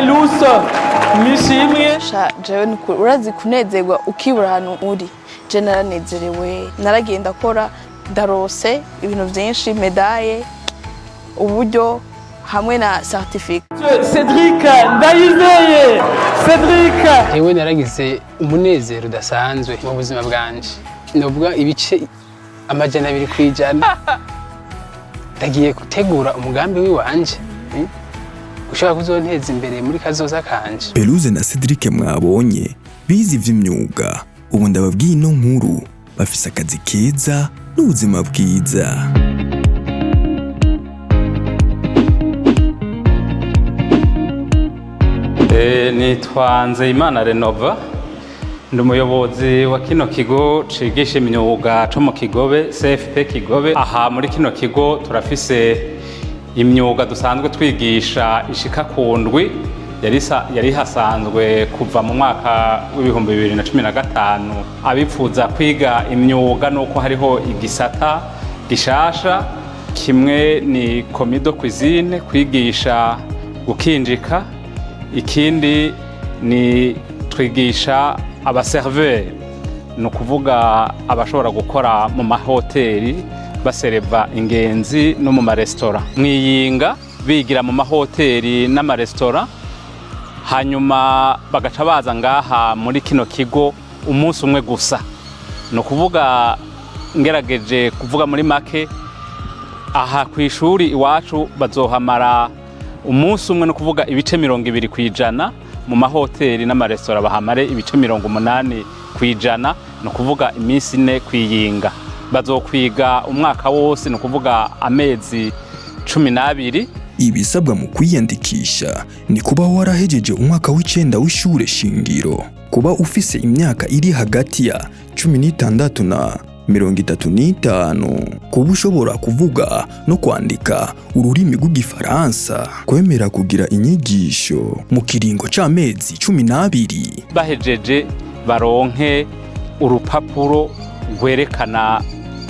Luce nishimwe. Jewe urazi kunezerwa ukibura ahantu uri. Je naranezerewe, naragenda akora darose ibintu byinshi, medaille, uburyo hamwe na certificat. Cedric ndayizeye. Cedric ewe naragize umunezero udasanzwe mu buzima bwanje. Nubwo ibice amajana 2 kwijana ndagiye gutegura umugambi wiwanje ushaka kuzonteza imbere muri kazoza kanje. Peluze na Cedric mwabonye bize ivy'imyuga, ubu ndababwiye ino nkuru bafise akazi keza n'ubuzima bwiza. Nitwa Nzeyimana Renova, ndi umuyobozi wa kino kigo cigisha imyuga cyo mu Kigobe CFP-Kigobe. Aha muri kino kigo turafise imyuga dusanzwe twigisha ishika ku ndwi, yari hasanzwe kuva mu mwaka w'ibihumbi 2015. Abipfuza kwiga imyuga nuko hariho igisata gishasha, kimwe ni komido cuisine, kwigisha gukinjika, ikindi ni twigisha abaserveur, no kuvuga abashobora gukora mu mahoteri basereva ingezi no mu maresitora. Mwiyinga bigira mu mahoteri n'amaresitora, hanyuma bagaca baza ngaha muri kino kigo umunsi umwe gusa. No kuvuga ngerageje kuvuga muri make, aha ku ishuri iwacu bazohamara umunsi umwe, no kuvuga ibice 20 kwijana, mu mahoteri n'amaresitora bahamare ibice 80 kwijana, no kuvuga iminsi 4 kwiyinga. Bazokwiga umwaka wose, no kuvuga amezi 12. Ibisabwa mu kwiyandikisha ni kuba warahejeje umwaka w'icenda w'ishure shingiro, kuba ufise imyaka iri hagati ya 16 na 35, kuba ushobora kuvuga no kwandika ururimi rw'igifaransa, kwemera kugira inyigisho mu kiringo c'amezi 12. Bahejeje baronke urupapuro rwerekana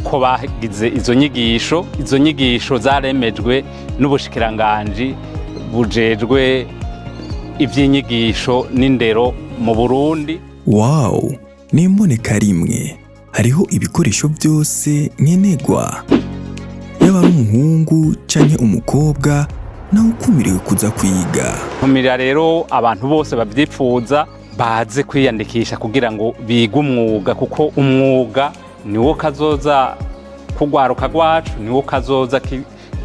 ko bagize izo nyigisho. Izo nyigisho zaremejwe n'ubushikiranganji bujejwe ivy'inyigisho n'indero mu Burundi. Wow, nimboneka rimwe hariho ibikoresho byose nkenerwa, yaba ari umuhungu canke umukobwa nawe ukumiriwe kuza kwiga. Ntumira rero abantu bose bavyipfuza baze kwiyandikisha kugira ngo bige umwuga, kuko umwuga niwo kazoza kugwaruka rwacu, niwo kazoza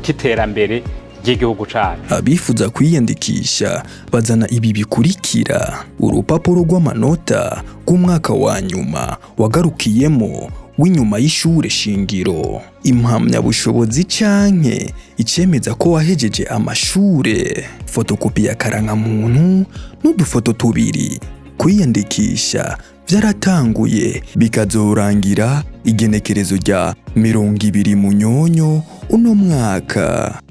kiterambere ry'igihugu cacu. Abifuza kwiyandikisha bazana ibi bikurikira: urupapuro rw'amanota rw'umwaka wa nyuma wagarukiyemo w'inyuma y'ishure shingiro, impamyabushobozi canke icemeza ko wahejeje amashure, fotokopi ya karangamuntu n'udufoto 2. Kwiyandikisha vyaratanguye bikazorangira igenekerezo rya 20 Munyonyo uno mwaka.